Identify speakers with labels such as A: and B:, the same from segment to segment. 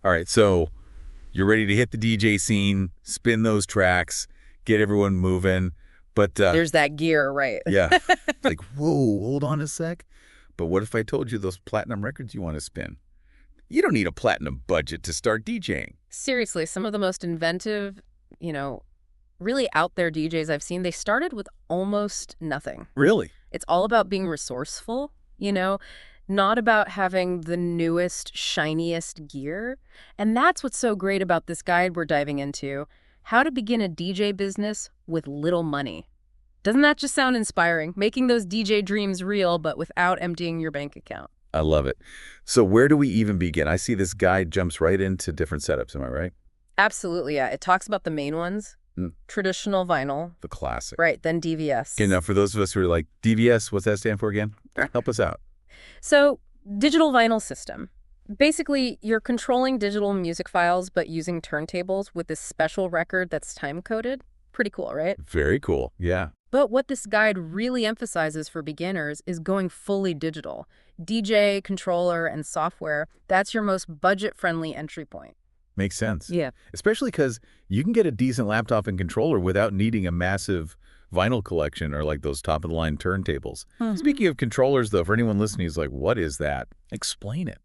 A: All right, so you're ready to hit the DJ scene, spin those tracks, get everyone moving. But
B: There's that gear, right?
A: yeah, it's like, whoa, hold on a sec. But what if I told you those platinum records you want to spin? You don't need a platinum budget to start DJing.
B: Seriously, some of the most inventive, you know, really out there DJs I've seen, they started with almost nothing.
A: Really?
B: It's all about being resourceful, not about having the newest, shiniest gear. And that's what's so great about this guide we're diving into, how to begin a DJ business with little money. Doesn't that just sound inspiring? Making those DJ dreams real, but without emptying your bank account.
A: I love it. So where do we even begin? I see this guide jumps right into different setups. Am I right?
B: Absolutely, yeah. It talks about the main ones.
A: Mm.
B: Traditional vinyl.
A: The classic.
B: Right, then DVS.
A: Okay, now for those of us who are like, DVS, what's that stand for again? Help us out.
B: So, digital vinyl system. Basically, you're controlling digital music files, but using turntables with this special record that's time-coded. Pretty cool, right?
A: Very cool. Yeah.
B: But what this guide really emphasizes for beginners is going fully digital. DJ, controller, and software, that's your most budget-friendly entry point.
A: Makes sense.
B: Yeah.
A: Especially because you can get a decent laptop and controller without needing a massive vinyl collection or like those top-of-the-line turntables. Speaking of controllers, though, for anyone listening who's like, what is that? Explain it.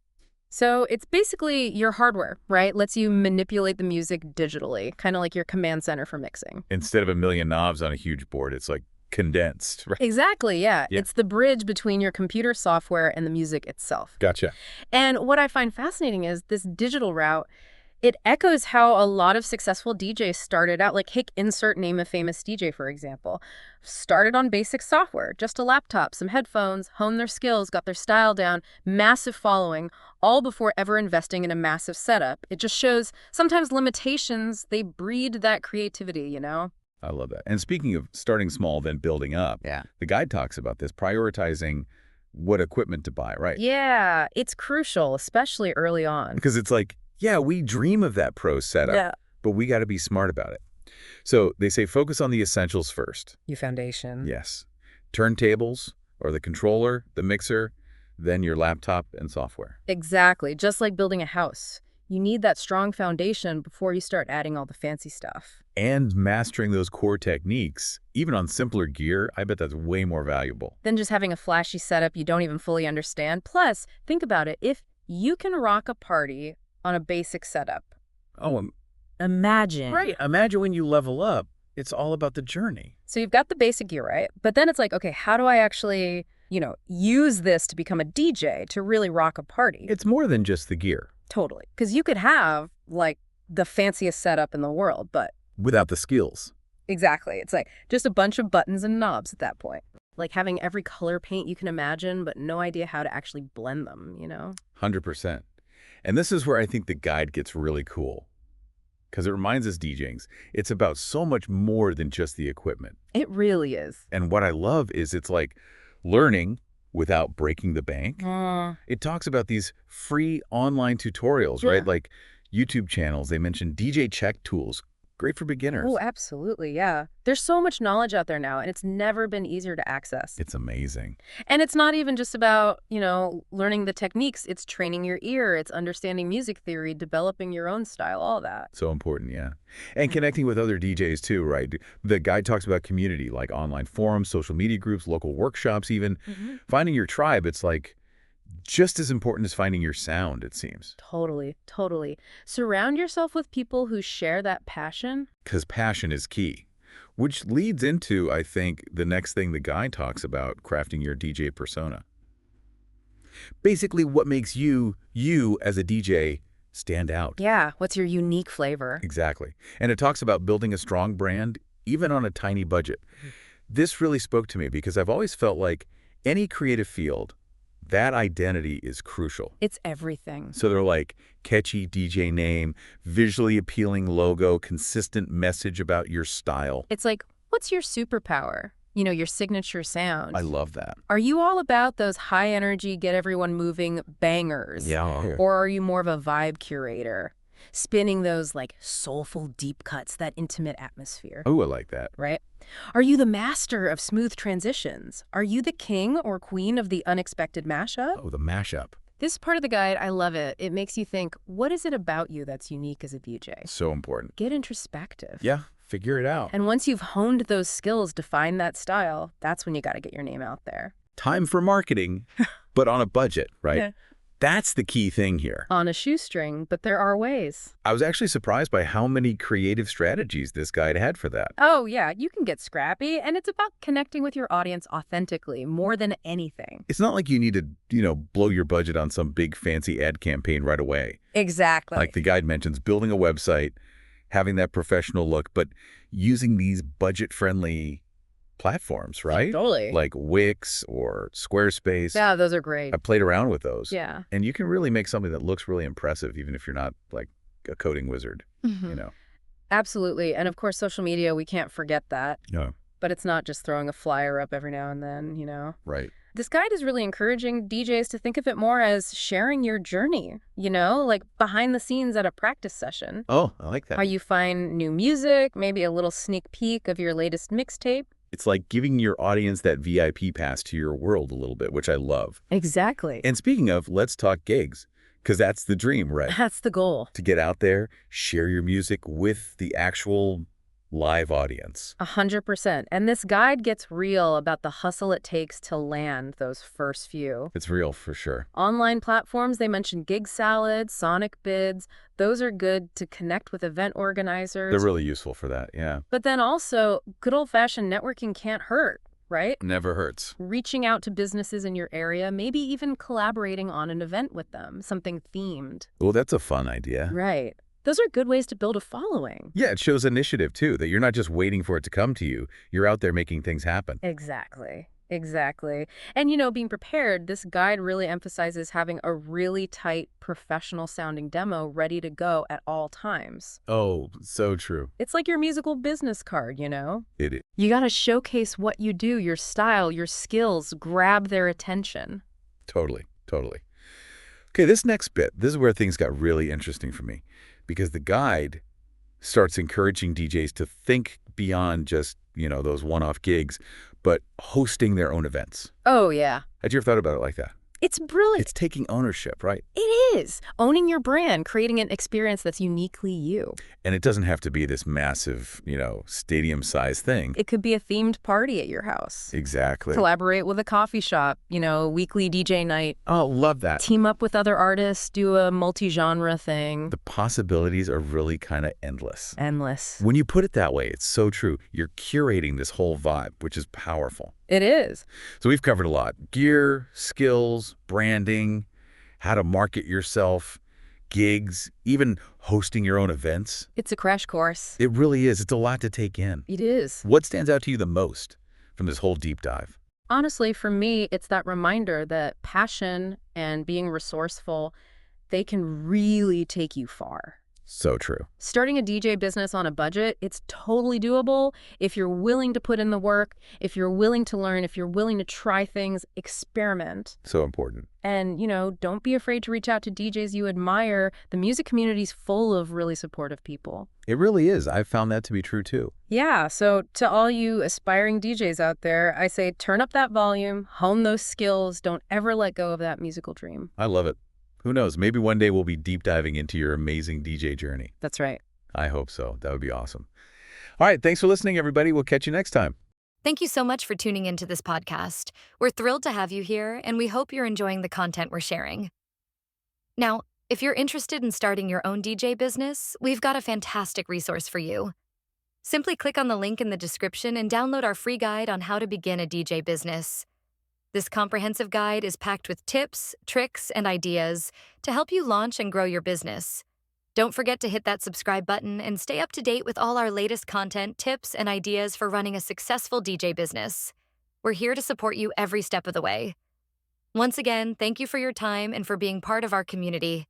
B: So it's basically your hardware, right? Lets you manipulate the music digitally, kind of like your command center for mixing.
A: Instead of a million knobs on a huge board, it's like condensed, right?
B: Exactly, yeah.
A: Yeah.
B: It's the bridge between your computer software and the music itself.
A: Gotcha.
B: And what I find fascinating is this digital route, it echoes how a lot of successful DJs started out, like insert name a famous DJ, for example. Started on basic software, just a laptop, some headphones, honed their skills, got their style down, massive following, all before ever investing in a massive setup. It just shows sometimes limitations, they breed that creativity,
A: I love that. And speaking of starting small, then building up,
B: Yeah.
A: the guide talks about this, prioritizing what equipment to buy, right?
B: Yeah, it's crucial, especially early on.
A: Because it's like, yeah, we dream of that pro setup, but we got to be smart about it. So they say focus on the essentials first.
B: Your foundation.
A: Yes. Turntables or the controller, the mixer, then your laptop and software.
B: Exactly, just like building a house. You need that strong foundation before you start adding all the fancy stuff.
A: And mastering those core techniques, even on simpler gear, I bet that's way more valuable.
B: Than just having a flashy setup you don't even fully understand. Plus, think about it, if you can rock a party on a basic setup.
A: Oh,
B: Imagine.
A: right. Imagine when you level up, it's all about the journey.
B: So you've got the basic gear, right? But then it's like, okay, how do I actually, use this to become a DJ to really rock a party?
A: It's more than just the gear.
B: Totally. Because you could have, like, the fanciest setup in the world, but
A: Without the skills.
B: exactly. It's like just a bunch of buttons and knobs at that point. Like having every color paint you can imagine, but no idea how to actually blend them,
A: 100%. And this is where I think the guide gets really cool. Because it reminds us DJs, it's about so much more than just the equipment.
B: It really is.
A: And what I love is it's like learning without breaking the bank. It talks about these free online tutorials,
B: Yeah.
A: right? Like YouTube channels. They mention DJ check tools. Great for beginners.
B: Oh, absolutely, yeah. There's so much knowledge out there now, and it's never been easier to access.
A: It's amazing.
B: And it's not even just about, learning the techniques. It's training your ear. It's understanding music theory, developing your own style, all that.
A: So important, yeah. And connecting with other DJs too, right? The guide talks about community, like online forums, social media groups, local workshops even. Finding your tribe, it's like just as important as finding your sound, it seems.
B: Totally, totally. Surround yourself with people who share that passion.
A: Because passion is key. Which leads into, I think, the next thing the guide talks about, crafting your DJ persona. Basically, what makes you as a DJ, stand out.
B: Yeah, what's your unique flavor?
A: Exactly. And it talks about building a strong brand, even on a tiny budget. This really spoke to me because I've always felt like any creative field, that identity is crucial.
B: It's everything.
A: So they're like catchy DJ name, visually appealing logo, consistent message about your style.
B: It's like, what's your superpower? Your signature sound.
A: I love that.
B: Are you all about those high energy, get everyone moving bangers?
A: Yeah.
B: Or are you more of a vibe curator? Spinning those like soulful deep cuts, that intimate atmosphere.
A: Oh, I like that.
B: Right? Are you the master of smooth transitions? Are you the king or queen of the unexpected mashup?
A: Oh, the mashup.
B: This part of the guide, I love it. It makes you think, what is it about you that's unique as a DJ?
A: So important.
B: Get introspective.
A: Yeah, figure it out.
B: And once you've honed those skills to find that style, that's when you got to get your name out there.
A: Time for marketing, but on a budget, right?
B: Yeah.
A: That's the key thing here.
B: On a shoestring, but there are ways.
A: I was actually surprised by how many creative strategies this guide had for that.
B: Oh, yeah, you can get scrappy, and it's about connecting with your audience authentically more than anything.
A: It's not like you need to, blow your budget on some big fancy ad campaign right away.
B: Exactly.
A: Like the guide mentions, building a website, having that professional look, but using these budget-friendly platforms, right?
B: Totally.
A: Like Wix or Squarespace.
B: Yeah, those are great.
A: I played around with those.
B: Yeah.
A: And you can really make something that looks really impressive, even if you're not like a coding wizard,
B: Absolutely. And of course, social media, we can't forget that.
A: Yeah.
B: But it's not just throwing a flyer up every now and then,
A: Right.
B: This guide is really encouraging DJs to think of it more as sharing your journey, like behind the scenes at a practice session.
A: Oh, I like that.
B: How you find new music, maybe a little sneak peek of your latest mixtape.
A: It's like giving your audience that VIP pass to your world a little bit, which I love.
B: Exactly.
A: And speaking of, let's talk gigs, because that's the dream, right?
B: That's the goal.
A: To get out there, share your music with the actual live audience.
B: 100%. And this guide gets real about the hustle it takes to land those first few.
A: It's real for sure.
B: Online platforms, they mention Gig Salad, Sonic Bids. Those are good to connect with event organizers.
A: They're really useful for that, yeah.
B: But then also, good old-fashioned networking can't hurt, right?
A: Never hurts.
B: Reaching out to businesses in your area, maybe even collaborating on an event with them, something themed.
A: Well, that's a fun idea.
B: Right. Those are good ways to build a following.
A: Yeah, it shows initiative, too, that you're not just waiting for it to come to you. You're out there making things happen.
B: Exactly. Exactly. And, being prepared, this guide really emphasizes having a really tight, professional-sounding demo ready to go at all times.
A: Oh, so true.
B: It's like your musical business card,
A: It is.
B: You got to showcase what you do, your style, your skills, grab their attention.
A: Totally. Okay, this next bit, this is where things got really interesting for me, because the guide starts encouraging DJs to think beyond just, those one-off gigs, but hosting their own events.
B: Oh, yeah.
A: Had you ever thought about it like that?
B: It's brilliant.
A: It's taking ownership, right?
B: It is. Owning your brand, creating an experience that's uniquely you.
A: And it doesn't have to be this massive, stadium-sized thing.
B: It could be a themed party at your house.
A: Exactly.
B: Collaborate with a coffee shop, weekly DJ night.
A: Oh, love that.
B: Team up with other artists, do a multi-genre thing.
A: The possibilities are really kind of endless.
B: Endless.
A: When you put it that way, it's so true. You're curating this whole vibe, which is powerful.
B: It is.
A: So we've covered a lot. Gear, skills, branding, how to market yourself, gigs, even hosting your own events.
B: It's a crash course.
A: It really is. It's a lot to take in.
B: It is.
A: What stands out to you the most from this whole deep dive?
B: Honestly, for me, it's that reminder that passion and being resourceful, they can really take you far.
A: So true.
B: Starting a DJ business on a budget, it's totally doable if you're willing to put in the work, if you're willing to learn, if you're willing to try things, experiment.
A: So important.
B: And, don't be afraid to reach out to DJs you admire. The music community's full of really supportive people.
A: It really is. I've found that to be true, too.
B: Yeah, so to all you aspiring DJs out there, I say turn up that volume, hone those skills, don't ever let go of that musical dream.
A: I love it. Who knows? Maybe one day we'll be deep diving into your amazing DJ journey.
B: That's right.
A: I hope so. That would be awesome. All right. Thanks for listening, everybody. We'll catch you next time.
C: Thank you so much for tuning into this podcast. We're thrilled to have you here, and we hope you're enjoying the content we're sharing. Now, if you're interested in starting your own DJ business, we've got a fantastic resource for you. Simply click on the link in the description and download our free guide on how to begin a DJ business. This comprehensive guide is packed with tips, tricks, and ideas to help you launch and grow your business. Don't forget to hit that subscribe button and stay up to date with all our latest content, tips, and ideas for running a successful DJ business. We're here to support you every step of the way. Once again, thank you for your time and for being part of our community.